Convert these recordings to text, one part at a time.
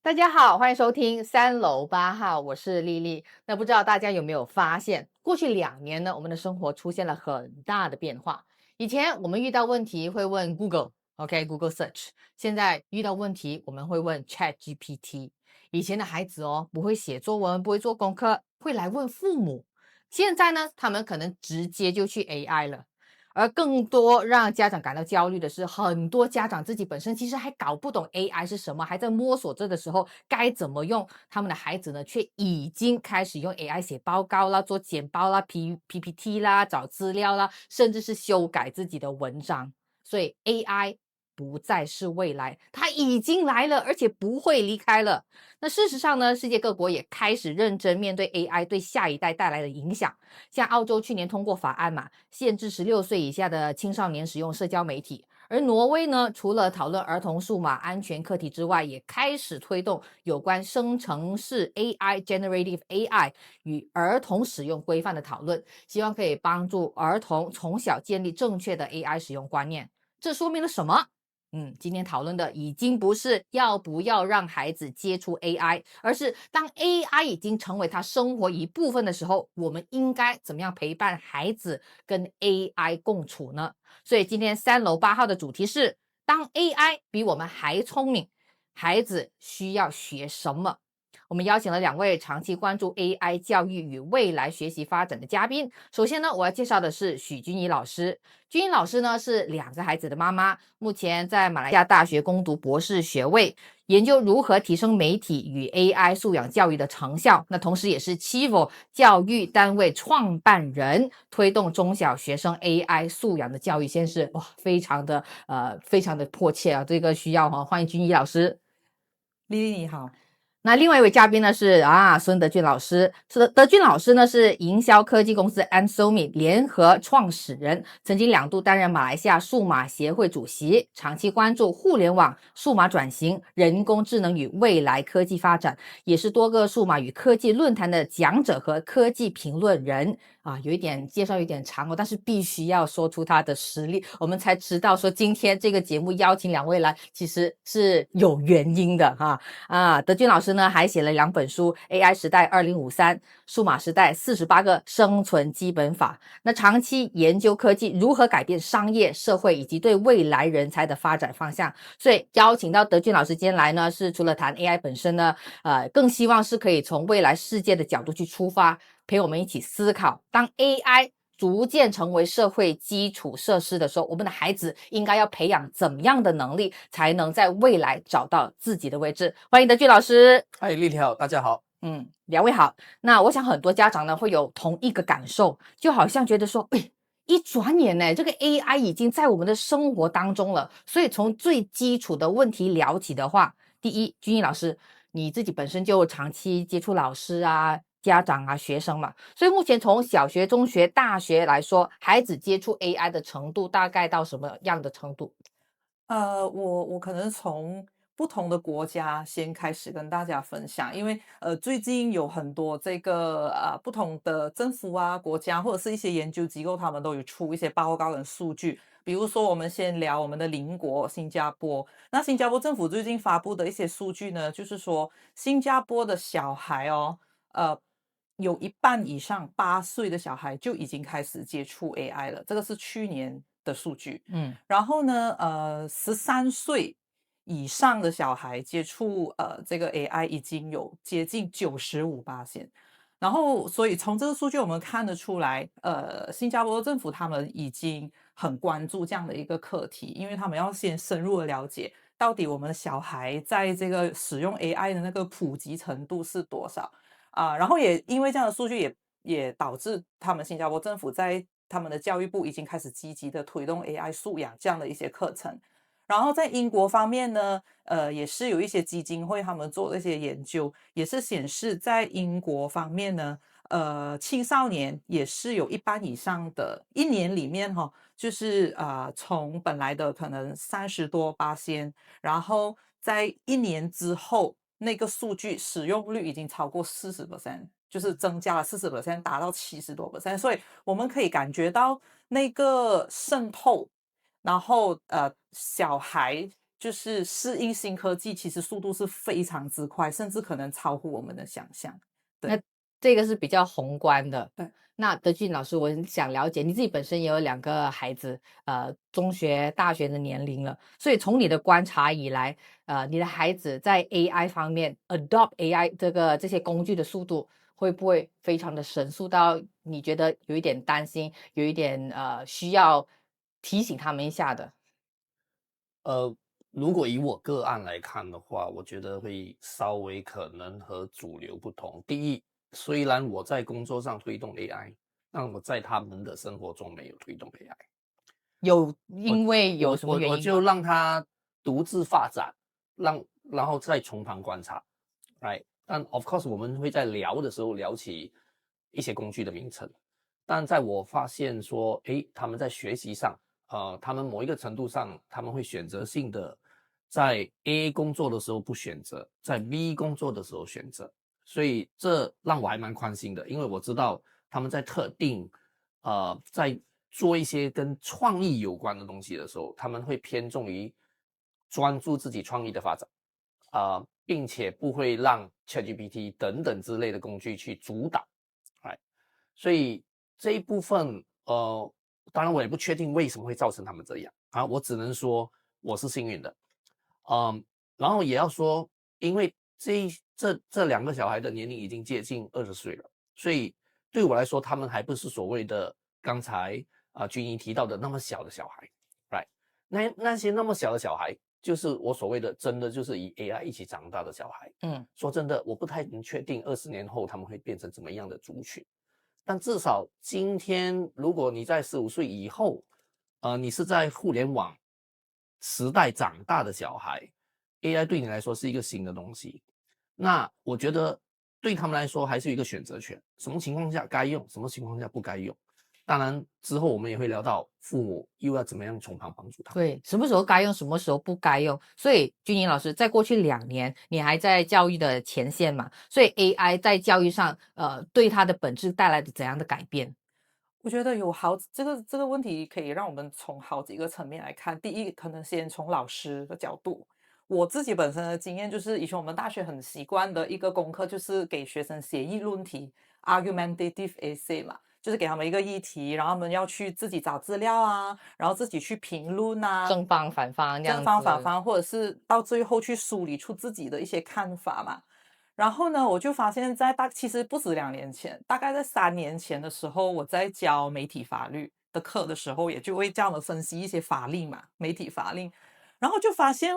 大家好，欢迎收听3楼8号，我是丽丽。那不知道大家有没有发现，过去2年呢，我们的生活出现了很大的变化。以前我们遇到问题会问 Google，OK，Google Search。现在遇到问题我们会问 ChatGPT。以前的孩子哦，不会写作文，不会做功课，会来问父母。现在呢，他们可能直接就去 AI 了。而更多让家长感到焦虑的是，很多家长自己本身其实还搞不懂 AI 是什么，还在摸索这个时候该怎么用，他们的孩子呢，却已经开始用 AI 写报告啦、做简报啦、PPT 啦、找资料啦，甚至是修改自己的文章。所以 AI 不再是未来，它已经来了，而且不会离开了。那事实上呢，世界各国也开始认真面对 AI 对下一代带来的影响。像澳洲去年通过法案嘛，限制16岁以下的青少年使用社交媒体。而挪威呢，除了讨论儿童数码安全课题之外，也开始推动有关生成式 AI（Generative AI） 与儿童使用规范的讨论，希望可以帮助儿童从小建立正确的 AI 使用观念。这说明了什么？今天讨论的已经不是要不要让孩子接触 AI，而是当 AI 已经成为他生活一部分的时候，我们应该怎么样陪伴孩子跟 AI 共处呢？所以今天3楼8号的主题是：当 AI 比我们还聪明，孩子需要学什么？我们邀请了2位长期关注 AI 教育与未来学习发展的嘉宾。首先呢，我要介绍的是许君怡老师。君怡老师呢是2个孩子的妈妈，目前在马来西亚大学攻读博士学位，研究如何提升媒体与 AI 素养教育的成效。那同时也是 Chivo 教育单位创办人，推动中小学生 AI 素养的教育，先是哇，非常的迫切啊，这个需要欢迎君怡老师。丽丽你好。那另外一位嘉宾呢是孙德俊老师，德俊老师呢是营销科技公司 Ansomi 联合创始人，曾经2度担任马来西亚数码协会主席，长期关注互联网、数码转型、人工智能与未来科技发展，也是多个数码与科技论坛的讲者和科技评论人。有一点介绍有点长哦，但是必须要说出他的实力，我们才知道说今天这个节目邀请2位来，其实是有原因的德俊老师呢还写了2本书，AI 时代2053、数码时代48个生存基本法。那长期研究科技如何改变商业、社会以及对未来人才的发展方向。所以邀请到德俊老师今天来呢，是除了谈 AI 本身呢，更希望是可以从未来世界的角度去出发，陪我们一起思考，当 AI逐渐成为社会基础设施的时候，我们的孩子应该要培养怎么样的能力，才能在未来找到自己的位置？欢迎德俊老师。嗨，丽丽好，大家好。2位好。那我想很多家长呢会有同一个感受，就好像觉得说，一转眼呢，这个 AI 已经在我们的生活当中了。所以从最基础的问题聊起的话，第一，君毅老师，你自己本身就长期接触老师啊、家长啊、学生嘛，所以目前从小学、中学、大学来说，孩子接触 AI 的程度大概到什么样的程度？我可能从不同的国家先开始跟大家分享，因为最近有很多这个不同的政府啊、国家或者是一些研究机构，他们都有出一些报告跟数据。比如说，我们先聊我们的邻国新加坡。那新加坡政府最近发布的一些数据呢，就是说新加坡的小孩哦，呃，有一半以上8岁的小孩就已经开始接触 AI 了，这个是去年的数据。嗯然后呢，13岁以上的小孩接触这个 AI 已经有接近95%。然后，所以从这个数据我们看得出来，新加坡政府他们已经很关注这样的一个课题，因为他们要先深入的了解到底我们的小孩在这个使用 AI 的那个普及程度是多少。然后也因为这样的数据也导致他们新加坡政府在他们的教育部已经开始积极的推动 AI 素养这样的一些课程。然后在英国方面呢，也是有一些基金会他们做的一些研究，也是显示在英国方面呢，青少年也是有一半以上的一年里面就是从本来的可能30多%，然后在一年之后，那个数据使用率已经超过40%，就是增加了40%，达到70多%。所以我们可以感觉到那个渗透，然后小孩就是适应新科技，其实速度是非常之快，甚至可能超乎我们的想象。那对这个是比较宏观的。对。那德俊老师，我很想了解，你自己本身也有2个孩子，中学、大学的年龄了，所以从你的观察以来，你的孩子在 AI 方面 adopt AI 这些工具的速度，会不会非常的神速到你觉得有一点担心，有一点需要提醒他们一下的？呃，如果以我个案来看的话，我觉得会稍微可能和主流不同。第一，虽然我在工作上推动 AI，但我在他们的生活中没有推动 AI。有我因为有什么原因吗？我就让他独自发展，然后再从旁观察，right？但 of course 我们会在聊的时候聊起一些工具的名称，但在我发现说，诶，他们在学习上，他们某一个程度上，他们会选择性的在 A 工作的时候不选择，在 B 工作的时候选择，所以这让我还蛮宽心的，因为我知道他们在特定在做一些跟创意有关的东西的时候，他们会偏重于专注自己创意的发展，并且不会让 ChatGPT 等等之类的工具去主导，哎，所以这一部分，当然我也不确定为什么会造成他们这样啊，我只能说我是幸运的，然后也要说，因为这2个小孩的年龄已经接近20岁了，所以对我来说，他们还不是所谓的刚才君怡提到的那么小的小孩，right？那些那么小的小孩，就是我所谓的真的就是以 AI 一起长大的小孩。嗯。说真的，我不太能确定20年后他们会变成怎么样的族群，但至少今天，如果你在15岁以后，你是在互联网时代长大的小孩，AI 对你来说是一个新的东西。那我觉得对他们来说还是有一个选择权，什么情况下该用，什么情况下不该用。当然之后我们也会聊到父母又要怎么样从旁帮助他们。对，什么时候该用，什么时候不该用。所以君莹老师，在过去2年，你还在教育的前线嘛，所以 AI 在教育上，对它的本质带来的怎样的改变？我觉得有这个问题可以让我们从好几个层面来看。第一，可能先从老师的角度，我自己本身的经验就是，以前我们大学很习惯的一个功课，就是给学生写议论题 （argumentative essay） 嘛，就是给他们一个议题，然后他们要去自己找资料啊，然后自己去评论啊，正方反方这正样子。方反方，或者是到最后去梳理出自己的一些看法嘛。然后呢，我就发现其实不止2年前，大概在3年前的时候，我在教媒体法律的课的时候，也就会这样的分析一些法令嘛，媒体法令，然后就发现，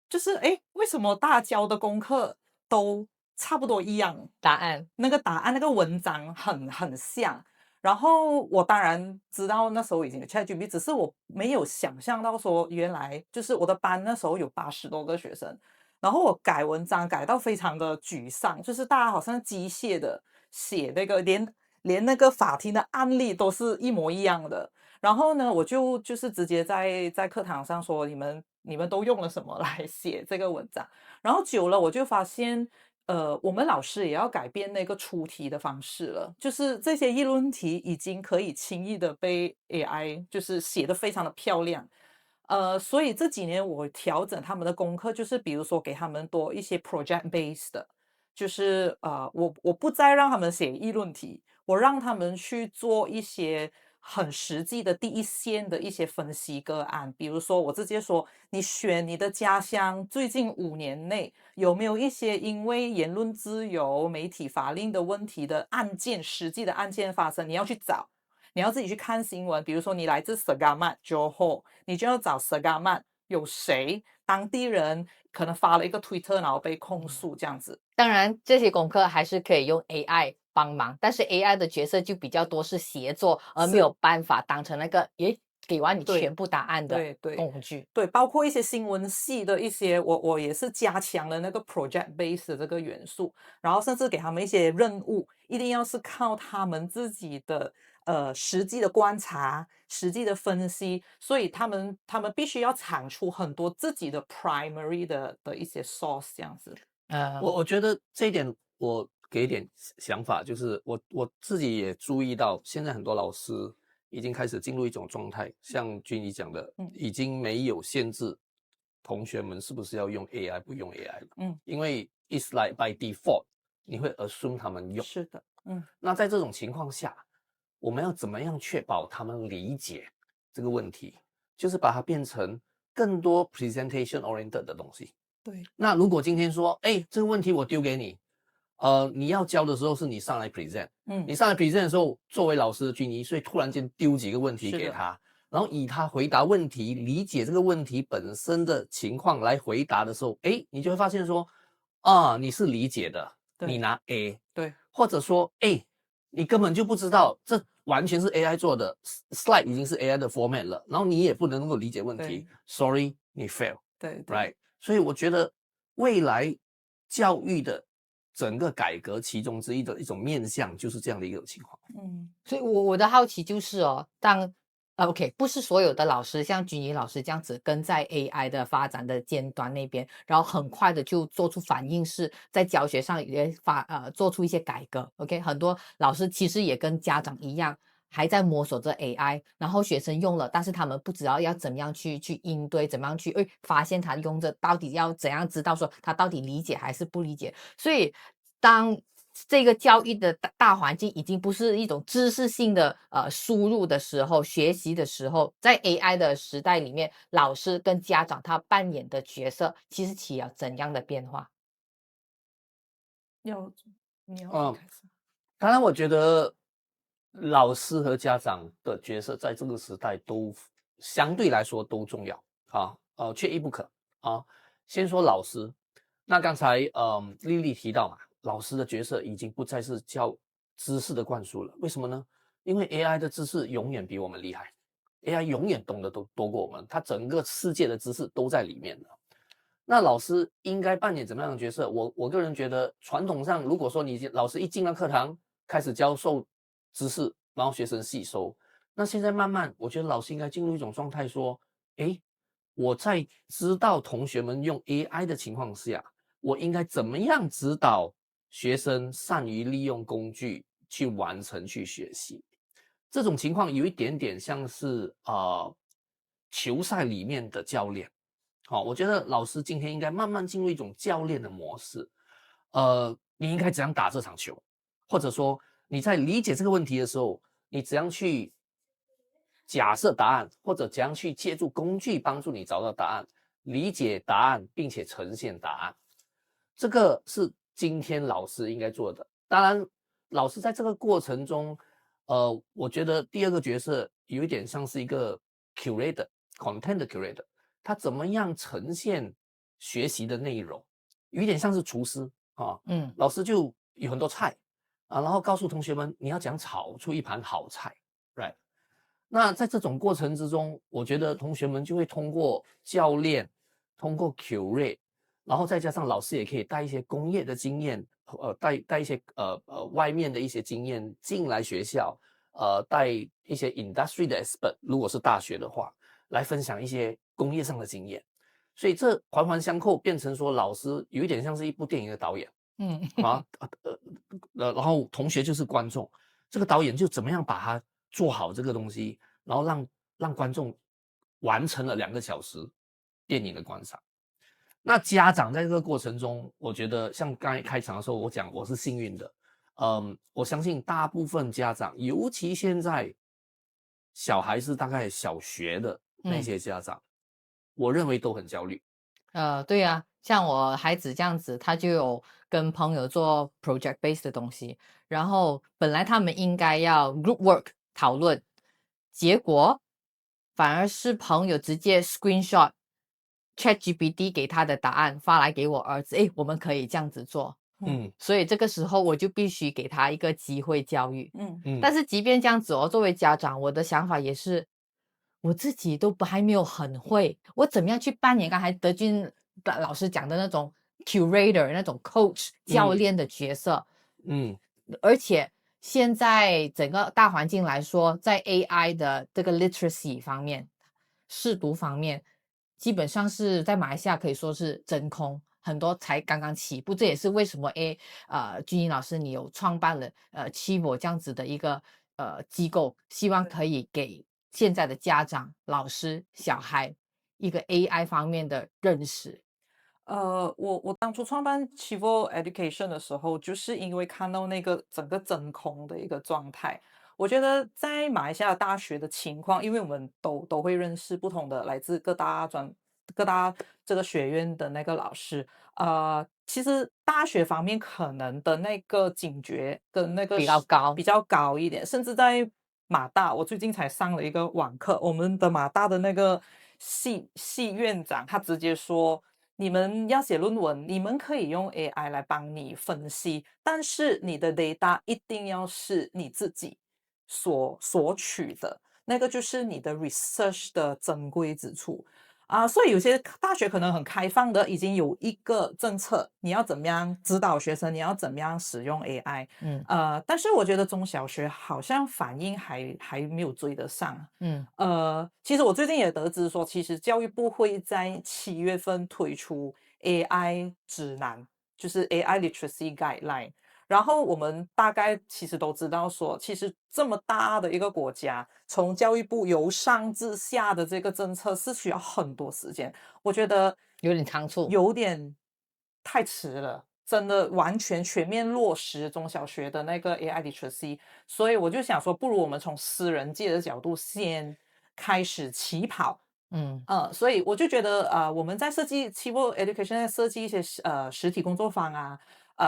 就是诶，为什么大家教的功课都差不多一样？答案。那个答案、那个文章很像。然后我当然知道那时候已经有 ChatGPT，只是我没有想象到说，原来就是我的班那时候有80多个学生，然后我改文章改到非常的沮丧，就是大家好像机械的写那个，连那个法庭的案例都是一模一样的。然后呢，我就是直接在课堂上说，你们都用了什么来写这个文章？然后久了，我就发现，我们老师也要改变那个出题的方式了，就是这些议论题已经可以轻易的被 AI 就是写的非常的漂亮。所以这几年我调整他们的功课，就是比如说给他们多一些 project based 的，就是我不再让他们写议论题，我让他们去做一些很实际的第一线的一些分析个案。比如说我直接说，你选你的家乡最近5年内有没有一些因为言论自由、媒体法令的问题的案件，实际的案件发生，你要去找。你要自己去看新闻，比如说你来自 Segamat Johor，你就要找 Segamat 有谁当地人可能发了一个推特，然后被控诉这样子。当然，这些功课还是可以用 AI 帮忙，但是 AI 的角色就比较多是协作，而没是，有办法当成那个给完你对，全部答案的对对工具。对，包括一些新闻系的一些，我也是加强了那个 project base 的这个元素，然后甚至给他们一些任务，一定要是靠他们自己的实际的观察、实际的分析，所以他们必须要产出很多自己的 primary 的一些 source 这样子。呃，我觉得这一点我给一点想法，就是我自己也注意到，现在很多老师已经开始进入一种状态，像君怡讲的，嗯已经没有限制同学们是不是要用 AI 不用 AI 嗯，因为 it's like by default 你会 assume 他们用。是的，那在这种情况下，我们要怎么样确保他们理解这个问题？就是把它变成更多 presentation oriented 的东西。对，那如果今天说，哎，这个问题我丢给你，你要教的时候是你上来 present，你上来 present 的时候，作为老师的军医，所以突然间丢几个问题给他，然后以他回答问题、理解这个问题本身的情况来回答的时候，哎，你就会发现说，啊，你是理解的，你拿 A，对，或者说，哎，你根本就不知道，这完全是 AI 做的 slide 已经是 AI 的 format 了，然后你也不能够理解问题，sorry，你 fail，对 right， 所以我觉得未来教育的整个改革其中之一的一种面向就是这样的一个情况。所以我的好奇就是哦，OK，不是所有的老师像君怡老师这样子跟在 AI 的发展的尖端那边，然后很快的就做出反应，是在教学上也做出一些改革。OK，很多老师其实也跟家长一样，还在摸索着 AI，然后学生用了，但是他们不知道要怎么样去应对，怎么样去发现他用着到底要怎样知道说他到底理解还是不理解。所以当这个教育的大环境已经不是一种知识性的输入的时候，学习的时候，在 AI 的时代里面，老师跟家长他扮演的角色，其实起了怎样的变化？你嗯，开始，当然我觉得老师和家长的角色在这个时代都相对来说都重要啊，缺一不可啊。先说老师，那刚才丽丽提到嘛，老师的角色已经不再是教知识的灌输了，为什么呢？因为 AI 的知识永远比我们厉害，AI 永远懂得都多过我们，它整个世界的知识都在里面的。那老师应该扮演怎么样的角色？我个人觉得，传统上如果说你老师一进到课堂开始教授知识，然后学生吸收，那现在慢慢，我觉得老师应该进入一种状态，说，诶，我在知道同学们用 AI 的情况下，我应该怎么样指导学生善于利用工具去完成去学习？这种情况有一点点像是球赛里面的教练。好，我觉得老师今天应该慢慢进入一种教练的模式。你应该怎样打这场球，或者说你在理解这个问题的时候，你怎样去假设答案，或者怎样去借助工具帮助你找到答案，理解答案，并且呈现答案。这个是今天老师应该做的。当然，老师在这个过程中，我觉得第二个角色有一点像是一个 curator，content 的 curator。他怎么样呈现学习的内容，有一点像是厨师啊，老师就有很多菜啊，然后告诉同学们你要怎样炒出一盘好菜 ，right？那在这种过程之中，我觉得同学们就会通过教练，通过 curate，然后再加上老师也可以带一些工业的经验，带一些外面的一些经验进来学校，带一些 industry 的 expert，如果是大学的话。来分享一些工业上的经验，所以这环环相扣，变成说老师有一点像是一部电影的导演，然后同学就是观众，这个导演就怎么样把它做好这个东西，然后让观众完成了2个小时电影的观赏。那家长在这个过程中，我觉得像刚才开场的时候我讲我是幸运的，我相信大部分家长，尤其现在小孩是大概小学的那些家长，我认为都很焦虑。对呀，像我孩子这样子，他就有跟朋友做 project base 的东西，然后本来他们应该要 group work 讨论，结果反而是朋友直接 screenshot ChatGPT 给他的答案发来给我儿子，我们可以这样子做。所以这个时候我就必须给他一个机会教育。但是即便这样子哦，作为家长，我的想法也是，我自己都还没有很会，我怎么样去扮演刚才德军老师讲的那种 curator 那种 coach 教练的角色。而且现在整个大环境来说，在 AI 的这个 literacy 方面，识读方面，基本上是在马来西亚可以说是真空。很多才刚刚起步，这也是为什么君怡老师你有创办了Chivo 这样子的一个机构，希望可以给现在的家长、老师、小孩一个 AI 方面的认识？我当初创办 Chivo Education 的时候，就是因为看到那个整个真空的一个状态。我觉得在马来西亚大学的情况，因为我们都会认识不同的来自各大这个学院的那个老师，其实大学方面可能的那个警觉跟那个比较高。比较高一点，甚至在马大，我最近才上了一个网课，我们的马大的那个系院长他直接说。你们要写论文，你们可以用 AI 来帮你分析，但是你的 data 一定要是你自己索取的，那个就是你的 research 的珍贵之处所以有些大学可能很开放的，已经有一个政策，你要怎么样指导学生，你要怎么样使用 AI，嗯但是我觉得中小学好像反应还没有追得上。嗯其实我最近也得知说，其实教育部会在7月份推出 AI 指南，就是 AI Literacy Guideline。然后我们大概其实都知道说，其实这么大的一个国家，从教育部由上至下的这个政策是需要很多时间。我觉得有点仓促。有点太迟了，真的完全全面落实中小学的那个 AI literacy。所以我就想说，不如我们从私人界的角度先开始起跑。嗯所以我就觉得，我们在设计 Civic Education 在设计一些实体工作坊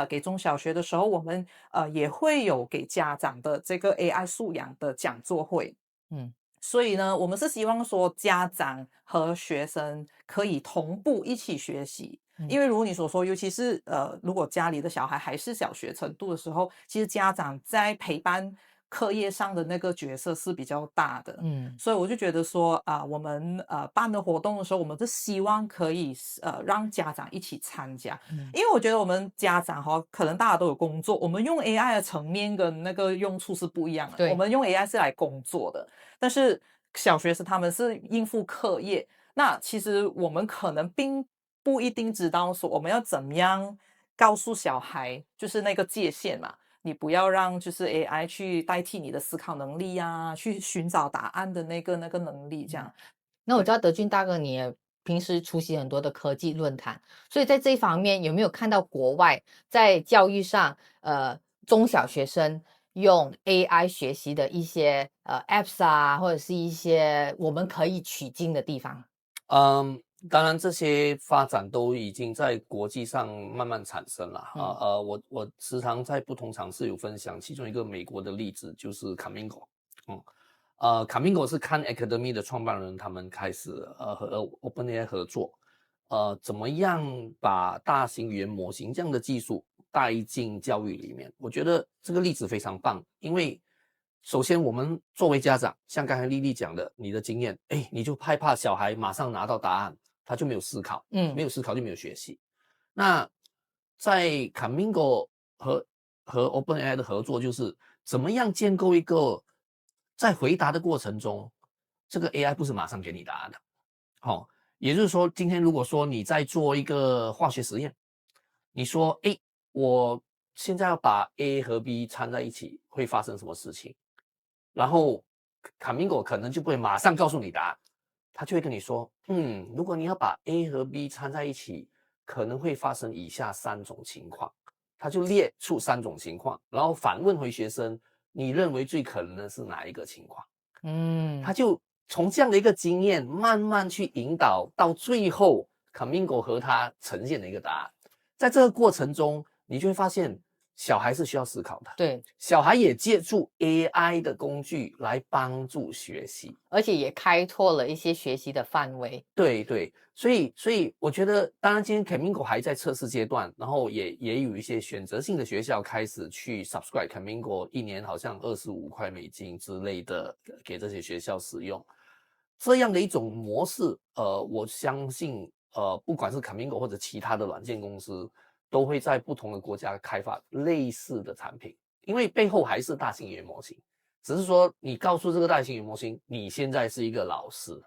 给中小学的时候，我们也会有给家长的这个 AI 素养的讲座会。嗯所以呢，我们是希望说家长和学生可以同步一起学习，因嗯为如你所说，尤其是如果家里的小孩还是小学程度的时候，其实家长在陪伴课业上的那个角色是比较大的。嗯所以我就觉得说我们办的活动的时候，我们是希望可以让家长一起参加，嗯因为我觉得我们家长可能大家都有工作，我们用 AI 的层面跟那个用处是不一样的。我对。们用 AI 是来工作的，但是小学生他们是应付课业，那其实我们可能并不一定知道说我们要怎么样告诉小孩，就是那个界限嘛。你不要让就是 AI 去代替你的思考能力去寻找答案的那个能力，这样。那我知对。道德俊大哥你也平时出席很多的科技论坛，所以在这一方面有没有看到国外在教育上，中小学生用 AI 学习的一些apps 啊，或者是一些我们可以取经的地方？嗯，当然这些发展都已经在国际上慢慢产生了嗯我时常在不同场次有分享，其中一个美国的例子就是 Camingo。Camingo 是Khan Academy 的创办人，他们开始和 OpenAI 合作，怎么样把大型语言模型这样的技术带进教育里面？我觉得这个例子非常棒，因为首先我们作为家长，像刚才丽丽讲的，你的经验，你就害怕小孩马上拿到答案，他就没有思考，嗯没有思考就没有学习。那在 Camingo 和 OpenAI 的合作，就是怎么样建构一个在回答的过程中，这个 AI 不是马上给你答案的。好，也就是说，今天如果说你在做一个化学实验，你说，我现在要把 A 和 B 掺在一起，会发生什么事情？然后卡明狗可能就不会马上告诉你答案，他就会跟你说，如果你要把 A 和 B 掺在一起，可能会发生以下3种情况，他就列出3种情况，然后反问回学生，你认为最可能的是哪一个情况？他嗯。就从这样的一个经验慢慢去引导，到最后 Camingo 和他呈现的一个答案。在这个过程中，你就会发现小孩是需要思考的，对，小孩也借助 AI 的工具来帮助学习。而且也开拓了一些学习的范围。对对，所以我觉得，当然今天 Camingo 还在测试阶段，然后也有一些选择性的学校开始去 subscribe Camingo，一年好像$25之类的给这些学校使用。这样的一种模式，我相信，不管是 Camingo 或者其他的软件公司，都会在不同的国家开发类似的产品，因为背后还是大型语言模型，只是说你告诉这个大型语言模型，你现在是一个老师。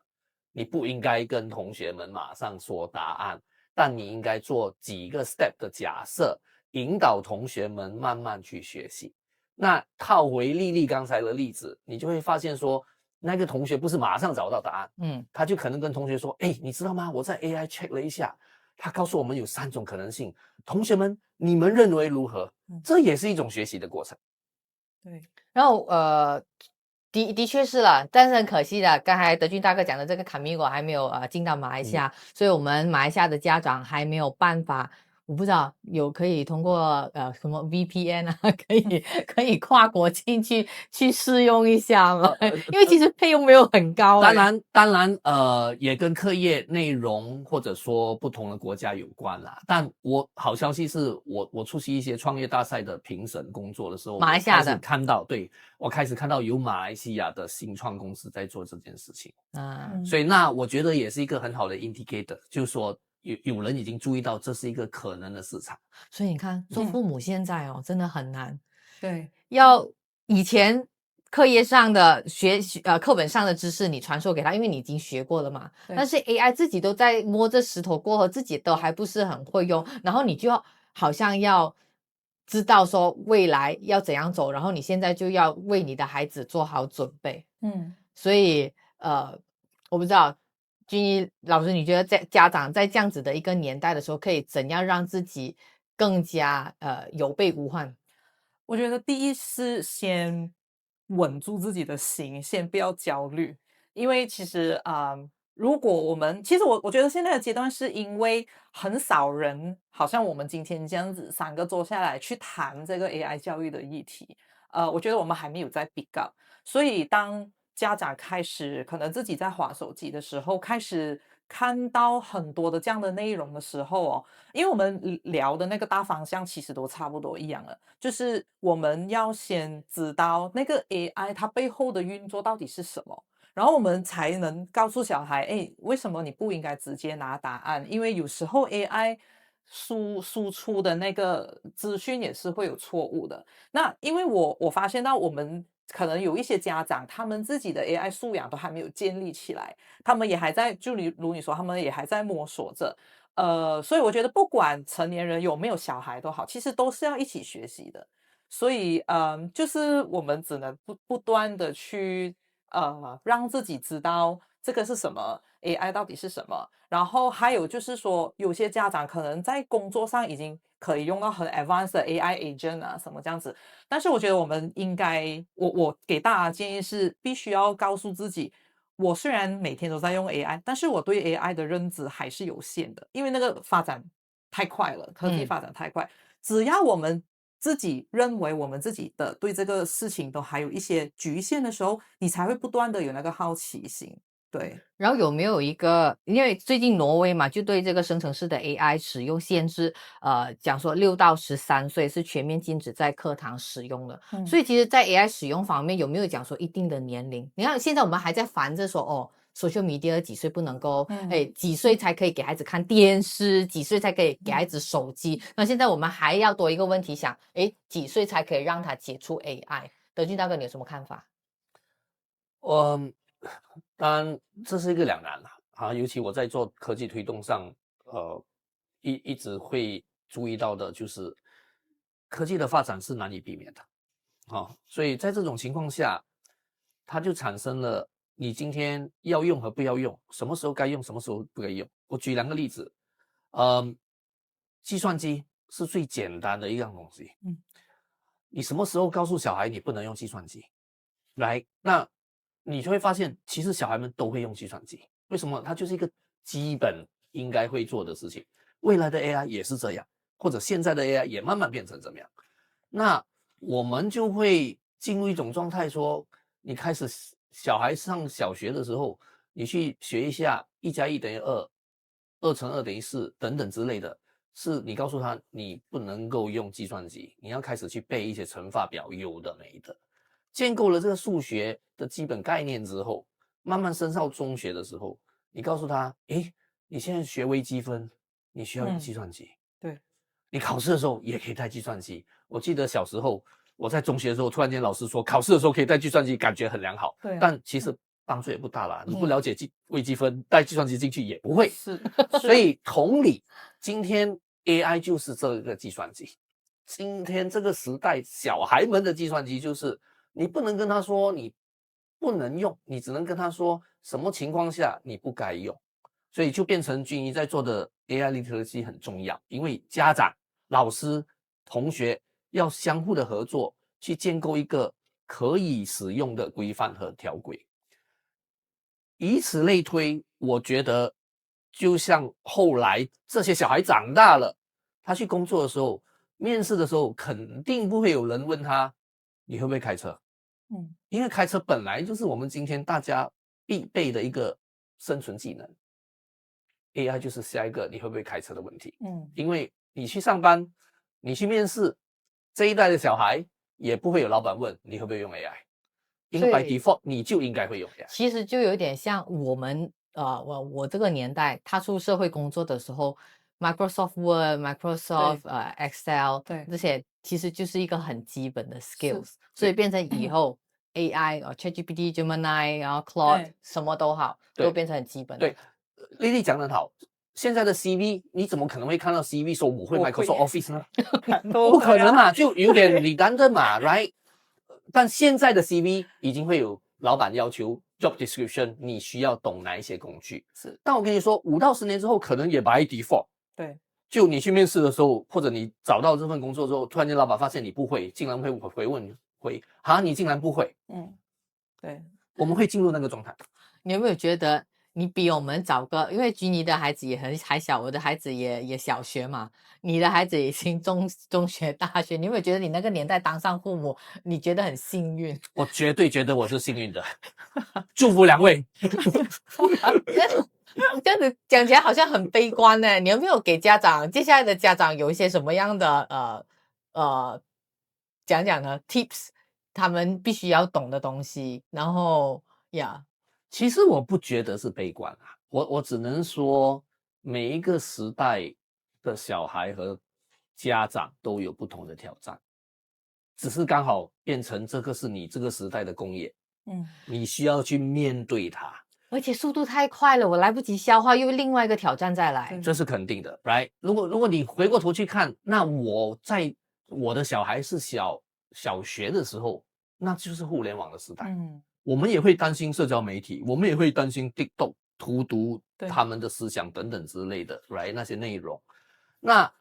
你不应该跟同学们马上说答案，但你应该做几个 step 的假设，引导同学们慢慢去学习。那套回丽丽刚才的例子，你就会发现说，那个同学不是马上找到答案，嗯，他就可能跟同学说，哎，你知道吗？我在 AI check 了一下，他告诉我们有3种可能性，同学们，你们认为如何？这也是一种学习的过程。对，然后的确是了，但是很可惜的，刚才德军大哥讲的这个卡米果还没有进到马来西亚，所以我们马来西亚的家长还没有办法。我不知道可以通过什么 VPN 啊，可以跨国境去试用一下吗？因为其实费用没有很高。当然，也跟课业内容或者说不同的国家有关啦。但好消息是我出席一些创业大赛的评审工作的时候，马来西亚的，我开始看到有马来西亚的新创公司在做这件事情。所以嗯那我觉得也是一个很好的 indicator，就是说有人已经注意到这是一个可能的市场。所以你看，做父母现在真的很难。对，要以前课业上的课本上的知识你传授给他，因为你已经学过了嘛。对但是 AI 自己都在摸着石头过河，自己都还不是很会用，然后你就好像要知道说未来要怎样走，然后你现在就要为你的孩子做好准备。所以我不知道君怡老师，你觉得在家长在这样子的一个年代的时候，可以怎样让自己更加有备无患？我觉得第一是先稳住自己的心，先不要焦虑，因为其实如果其实我觉得现在的阶段是因为很少人，好像我们今天这样子3个坐下来去谈这个 AI 教育的议题，我觉得我们还没有在比较，所以当家长开始可能自己在滑手机的时候，开始看到很多的这样的内容的时候因为我们聊的那个大方向其实都差不多一样了，就是我们要先知道那个 AI 它背后的运作到底是什么，然后我们才能告诉小孩，哎，为什么你不应该直接拿答案？因为有时候 AI 输出的那个资讯也是会有错误的。那因为我发现到我们可能有一些家长，他们自己的 AI 素养都还没有建立起来，他们也还在，就如你说，他们也还在摸索着。所以我觉得不管成年人有没有小孩都好，其实都是要一起学习的。所以，就是我们只能不断的去让自己知道这个是什么 AI 到底是什么。然后还有就是说，有些家长可能在工作上已经可以用到很 advanced 的 AI agent 啊什么这样子，但是我觉得我们应该，我给大家建议是，必须要告诉自己，我虽然每天都在用 AI，但是我对 AI 的认知还是有限的，因为那个发展太快了，科技发展太快。只要我们自己认为我们自己的对这个事情都还有一些局限的时候，你才会不断的有那个好奇心。对，然后有没有一个，因为最近挪威嘛，就对这个生成式的 AI 使用限制，讲说6到13岁是全面禁止在课堂使用的。所以其实，在 AI 使用方面，有没有讲说一定的年龄？你看现在我们还在烦着说social media 几岁不能够，几岁才可以给孩子看电视，几岁才可以给孩子手机。那现在我们还要多一个问题想，几岁才可以让他接触 AI？德俊大哥，你有什么看法？当然这是一个两难尤其我在做科技推动上，一直会注意到的就是科技的发展是难以避免的所以在这种情况下，它就产生了你今天要用和不要用，什么时候该用，什么时候不该用。我举2个例子，计算机是最简单的一样东西，你什么时候告诉小孩你不能用计算机？那你就会发现，其实小孩们都会用计算机。为什么？它就是一个基本应该会做的事情。未来的 AI 也是这样，或者现在的 AI 也慢慢变成这样。那我们就会进入一种状态说，你开始小孩上小学的时候，你去学一下1+1等于2， 2×2等于4等等之类的，是你告诉他你不能够用计算机，你要开始去背一些乘法表，有的没的。建构了这个数学的基本概念之后，慢慢升上中学的时候，你告诉他，你现在学微积分，你需要用计算机。对，你考试的时候也可以带计算机。我记得小时候我在中学的时候，突然间老师说考试的时候可以带计算机，感觉很良好。对，但其实帮助也不大啦。你不了解微积分，带计算机进去也不会。是，所以同理，今天 AI 就是这个计算机。今天这个时代，小孩们的计算机就是。你不能跟他说你不能用，你只能跟他说什么情况下你不该用，所以就变成君怡在做的 AI literacy 很重要，因为家长、老师、同学要相互的合作，去建构一个可以使用的规范和条规。以此类推，我觉得就像后来这些小孩长大了，他去工作的时候，面试的时候，肯定不会有人问他你会不会开车，因为开车本来就是我们今天大家必备的一个生存技能。AI 就是下一个你会不会开车的问题，因为你去上班，你去面试，这一代的小孩也不会有老板问你会不会用 AI，因为 by 对 default 你就应该会用 AI。其实就有点像我们我这个年代踏出社会工作的时候，Microsoft Word、Microsoft Excel 对这些其实就是一个很基本的 skills，所以对变成以后 AI ChatGPT、Gemini，然后 Claude 对什么都好，对都变成很基本的。对，丽丽讲得很好，现在的 CV 你怎么可能会看到 CV 说我会我会 Microsoft Office 呢？都不可会啊能嘛，就有点redundant嘛，right？但现在的 CV 已经会有老板要求 job description， 你需要懂哪一些工具。是，但我跟你说，5到10年之后，可能也 by default。对，就你去面试的时候，或者你找到这份工作之后，突然间老板发现你不会，竟然会回问你竟然不会，对，我们会进入那个状态。你有没有觉得你比我们早个？因为居尼的孩子也还小，我的孩子也小学嘛，你的孩子已经中学、大学，你有没有觉得你那个年代当上父母，你觉得很幸运？我绝对觉得我是幸运的，祝福2位。这样子讲起来好像很悲观呢。你有没有给接下来的家长有一些什么样的讲讲呢 tips，他们必须要懂的东西？然后呀，其实我不觉得是悲观啊，我只能说每一个时代的小孩和家长都有不同的挑战，只是刚好变成这个是你这个时代的工业，你需要去面对它，而且速度太快了，我来不及消化，又另外一个挑战再来。这是肯定的 ，right？如果你回过头去看，那我的小孩是小学的时候，那就是互联网的时代，我们也会担心社交媒体，我们也会担心 TikTok 荼毒对他们的思想等等之类的 ，right？那些内容，那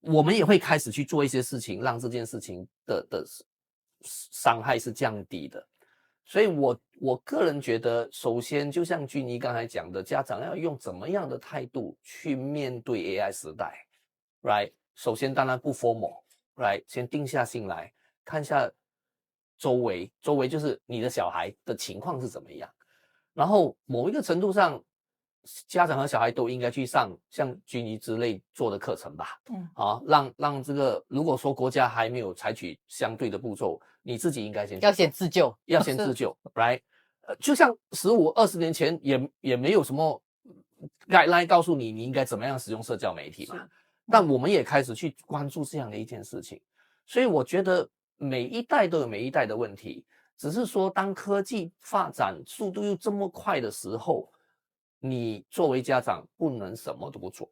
我们也会开始去做一些事情，让这件事情的伤害是降低的。所以我个人觉得，首先就像君怡刚才讲的，家长要用怎么样的态度去面对 AI 时代 ，right？首先当然不 formal，right？先定下心来，看一下周围就是你的小孩的情况是怎么样，然后某一个程度上，家长和小孩都应该去上像君怡之类做的课程吧，让这个如果说国家还没有采取相对的步骤，你自己应该要先自救，要先自救，right？就像15、20年前也没有什么guideline告诉你应该怎么样使用社交媒体嘛，但我们也开始去关注这样的一件事情，所以我觉得每一代都有每一代的问题，只是说当科技发展速度又这么快的时候，你作为家长不能什么都不做。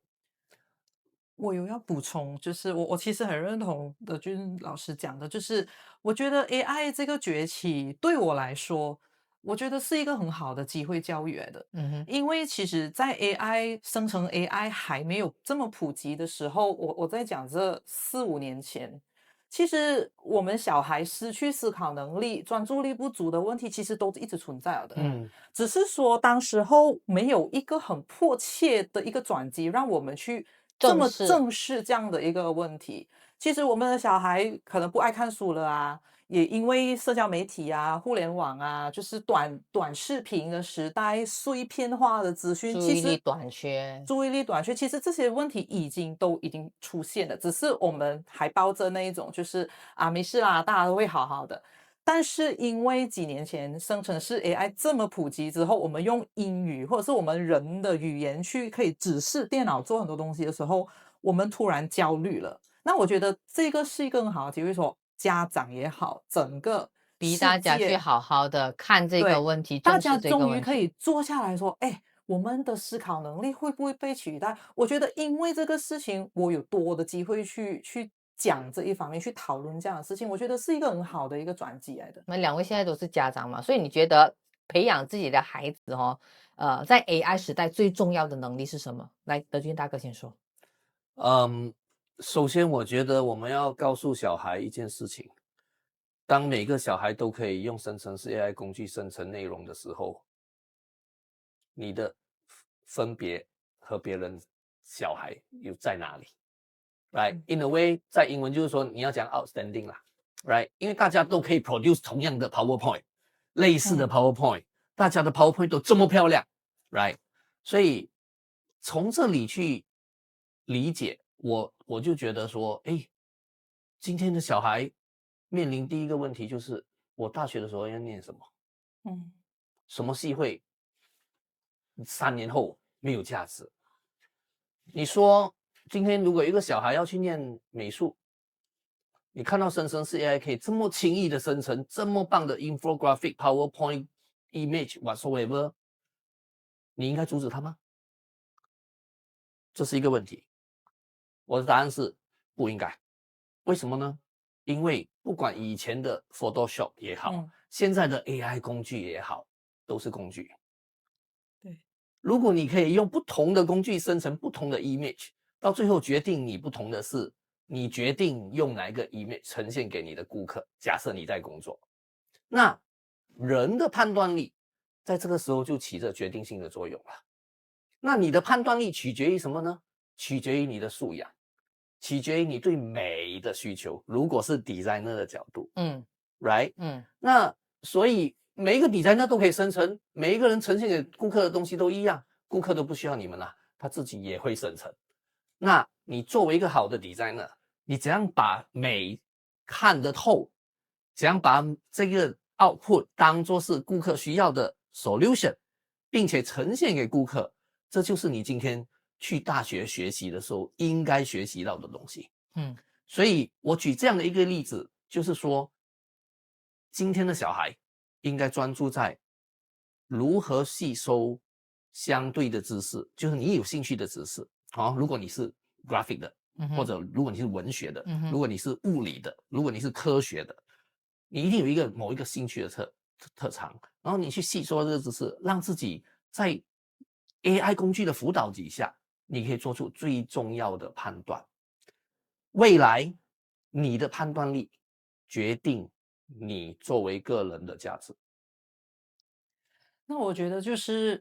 我有要补充，就是我其实很认同德军老师讲的，就是我觉得 AI 这个崛起对我来说，我觉得是一个很好的机会教育来的。因为其实，在 AI 生成 AI 还没有这么普及的时候，我在讲这4、5年前，其实我们小孩失去思考能力、专注力不足的问题，其实都一直存在的。只是说当时候没有一个很迫切的一个转机，让我们去这么正视这样的一个问题。其实我们的小孩可能不爱看书了啊，也因为社交媒体啊、互联网啊，就是短视频的时代、碎片化的资讯，注意力短缺，其实这些问题已经出现了，只是我们还抱着那一种就是没事啦，大家都会好好的。但是因为几年前生成式 AI 这么普及之后，我们用英语或者是我们人的语言去可以指示电脑做很多东西的时候，我们突然焦虑了。那我觉得这个是一个很好的机会，说家长也好，整个逼大家去好好的看这个问题，大家终于可以坐下来说，我们的思考能力会不会被取代？我觉得因为这个事情，我有多的机会去讲这一方面，去讨论这样的事情，我觉得是一个很好的一个转机来的。那两位现在都是家长嘛，所以你觉得培养自己的孩子在 AI 时代最重要的能力是什么？来，德军大哥先说。首先我觉得我们要告诉小孩一件事情，当每个小孩都可以用生成式 AI 工具生成内容的时候，你的分别和别人小孩又在哪里？Right? In a way， 在英文就是说你要讲 outstanding 啦 ，Right？ 因为大家都可以 produce 同样的 PowerPoint， 类似的 PowerPoint，大家的 PowerPoint 都这么漂亮 ，Right？ 所以从这里去理解，我就觉得说，哎，今天的小孩面临第一个问题就是，我大学的时候要念什么？什么系会3年后没有价值？你说今天如果一个小孩要去念美术，你看到生成式 AI 可以这么轻易的生成这么棒的 infographic、PowerPoint、image whatsoever， 你应该阻止他吗？这是一个问题。我的答案是不应该。为什么呢？因为不管以前的 Photoshop 也好，现在的 AI 工具也好，都是工具。对，如果你可以用不同的工具生成不同的 image， 到最后决定你不同的是，你决定用哪一个 image 呈现给你的顾客。假设你在工作，那人的判断力在这个时候就起着决定性的作用了。那你的判断力取决于什么呢？取决于你的素养，取决于你对美的需求。如果是 designer 的角度，right？ 那所以每一个 designer 都可以生成，每一个人呈现给顾客的东西都一样，顾客都不需要你们了，他自己也会生成。那你作为一个好的 designer， 你怎样把美看得透，怎样把这个 output 当作是顾客需要的 solution， 并且呈现给顾客，这就是你今天去大学学习的时候应该学习到的东西。所以我举这样的一个例子，就是说今天的小孩应该专注在如何吸收相对的知识，就是你有兴趣的知识。如果你是 graphic 的，或者如果你是文学的，如果你是物理的，如果你是科学的，你一定有某一个兴趣的特长，然后你去吸收这个知识，让自己在 AI 工具的辅导底下，你可以做出最重要的判断。未来你的判断力决定你作为个人的价值。那我觉得就是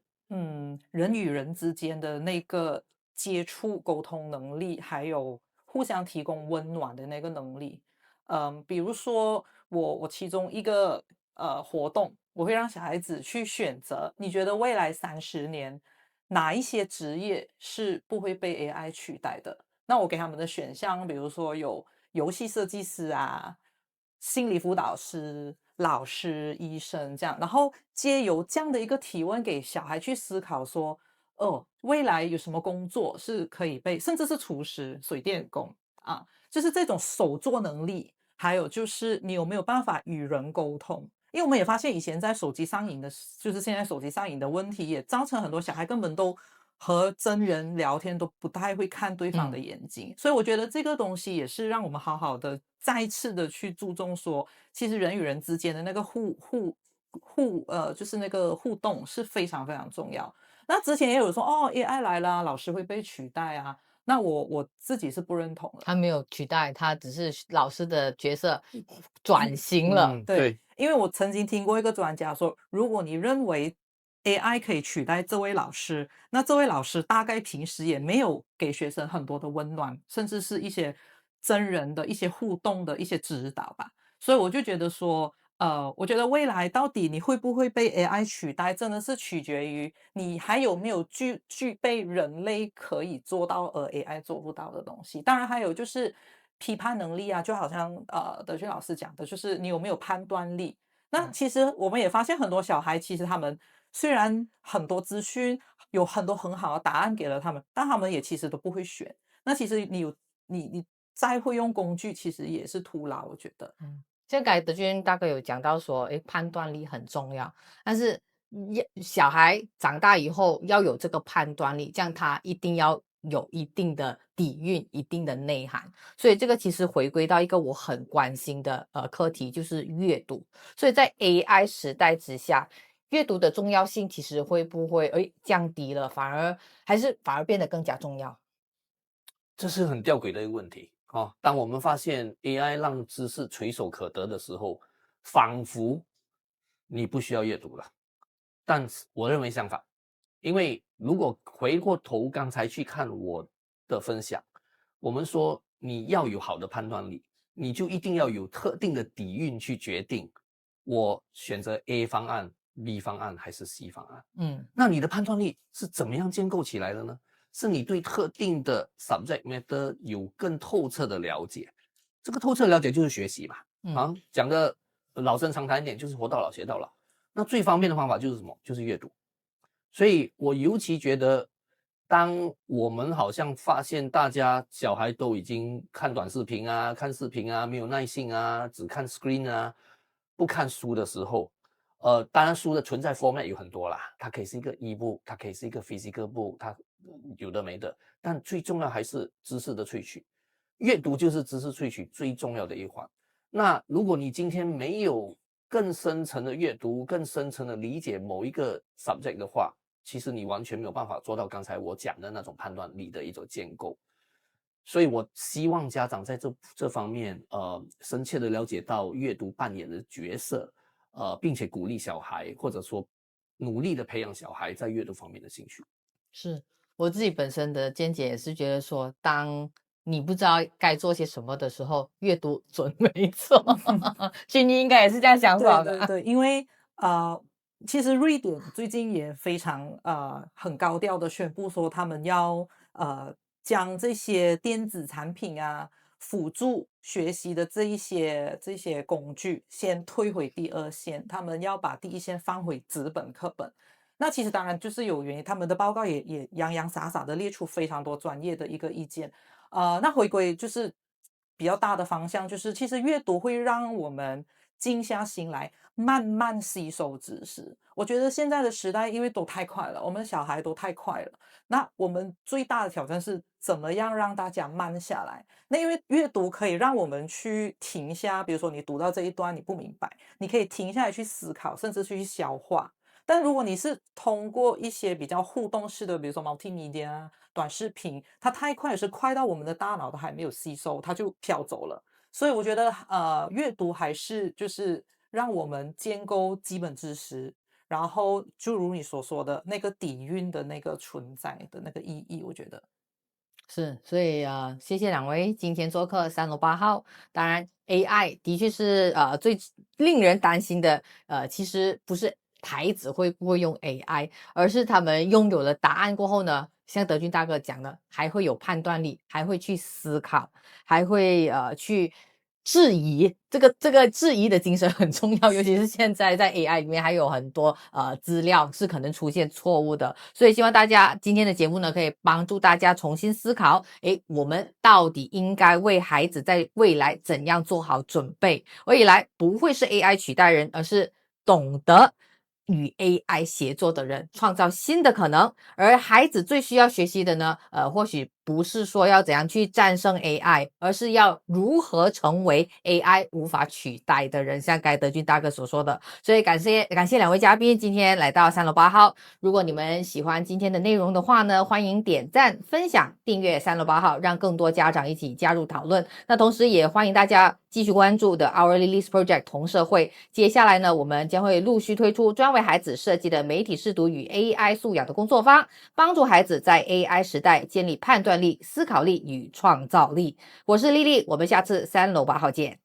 人与人之间的那个接触、沟通能力，还有互相提供温暖的那个能力。比如说我其中一个活动，我会让小孩子去选择，你觉得未来30年哪一些职业是不会被 AI 取代的？那我给他们的选项，比如说有游戏设计师啊、心理辅导师、老师、医生这样，然后借由这样的一个提问，给小孩去思考说，未来有什么工作是可以被，甚至是厨师、水电工啊，就是这种手作能力，还有就是你有没有办法与人沟通？因为我们也发现以前在手机上瘾的，就是现在手机上瘾的问题，也造成很多小孩根本都和真人聊天都不太会看对方的眼睛，所以我觉得这个东西也是让我们好好的再次的去注重说，其实人与人之间的那个就是那个互动是非常非常重要。那之前也有说AI 来了，老师会被取代啊，那我自己是不认同的。他没有取代，他只是老师的角色转型了。对，因为我曾经听过一个专家说，如果你认为 AI 可以取代这位老师，那这位老师大概平时也没有给学生很多的温暖，甚至是一些真人的一些互动的一些指导吧。所以我就觉得说，我觉得未来到底你会不会被 AI 取代，真的是取决于你还有没有具备人类可以做到而 AI 做不到的东西。当然还有就是批判能力啊，就好像德军老师讲的，就是你有没有判断力。那其实我们也发现很多小孩，其实他们虽然很多资讯有很多很好的答案给了他们，但他们也其实都不会选。那其实你再会用工具，其实也是徒劳，我觉得。刚才德军大概有讲到说，判断力很重要，但是小孩长大以后要有这个判断力，这样他一定要有一定的底蕴、一定的内涵。所以这个其实回归到一个我很关心的课题，就是阅读。所以在 AI 时代之下，阅读的重要性其实会不会降低了，反而变得更加重要？这是很吊诡的一个问题啊。当我们发现 AI 让知识垂手可得的时候，仿佛你不需要阅读了。但是我认为相反，因为如果回过头刚才去看我的分享，我们说你要有好的判断力，你就一定要有特定的底蕴去决定我选择 A 方案、B 方案还是 C 方案。那你的判断力是怎么样建构起来的呢？是你对特定的 subject matter 有更透彻的了解，这个透彻了解就是学习嘛。讲的老生常谈一点，就是活到老学到老。那最方便的方法就是什么？就是阅读。所以我尤其觉得，当我们好像发现大家小孩都已经看短视频啊、看视频啊，没有耐性啊，只看 screen 啊，不看书的时候，当然书的存在 format 有很多啦，它可以是一个 e-book， 它可以是一个 physical book， 它有的没的，但最重要还是知识的萃取。阅读就是知识萃取最重要的一环。那如果你今天没有更深层的阅读，更深层的理解某一个 subject 的话，其实你完全没有办法做到刚才我讲的那种判断力的一种建构。所以我希望家长在这方面，深切的了解到阅读扮演的角色，并且鼓励小孩，或者说努力的培养小孩在阅读方面的兴趣。是我自己本身的见解也是觉得说，当你不知道该做些什么的时候，阅读准没错。君妮应该也是这样想法的。对，因为其实瑞典最近也非常很高调的宣布说，他们要将这些电子产品啊辅助学习的这些工具先推回第二线，他们要把第一线放回纸本课本。那其实当然就是有原因，他们的报告也洋洋洒洒的列出非常多专业的一个意见。那回归就是比较大的方向，就是其实阅读会让我们静下心来，慢慢吸收知识。我觉得现在的时代，因为都太快了，我们小孩都太快了。那我们最大的挑战是怎么样让大家慢下来？那因为阅读可以让我们去停下，比如说你读到这一段你不明白，你可以停下来去思考，甚至去消化。但如果你是通过一些比较互动式的，比如说 multimedia 啊、短视频，它太快，是快到我们的大脑都还没有吸收，它就飘走了。所以我觉得，阅读还是就是让我们建构基本知识，然后就如你所说的那个底蕴的那个存在的那个意义，我觉得是，所以谢谢两位今天做客3楼8号。当然，AI 的确是最令人担心的，其实不是孩子会不会用 AI，而是他们拥有了答案过后呢，像德军大哥讲的，还会有判断力，还会去思考，还会去质疑。这个质疑的精神很重要，尤其是现在在 AI 里面还有很多资料是可能出现错误的，所以希望大家今天的节目呢，可以帮助大家重新思考，我们到底应该为孩子在未来怎样做好准备？未来不会是 AI 取代人，而是懂得与 AI 协作的人，创造新的可能。而孩子最需要学习的呢，或许不是说要怎样去战胜 AI，而是要如何成为 AI 无法取代的人，像该德军大哥所说的。所以感谢两位嘉宾今天来到3楼8号。如果你们喜欢今天的内容的话呢，欢迎点赞、分享、订阅3楼8号，让更多家长一起加入讨论。那同时也欢迎大家继续关注的 Our Lily's Project 同社会。接下来呢，我们将会陆续推出专为孩子设计的媒体识读与 AI 素养的工作坊，帮助孩子在 AI 时代建立判断力、思考力与创造力。我是丽丽，我们下次3楼8号见。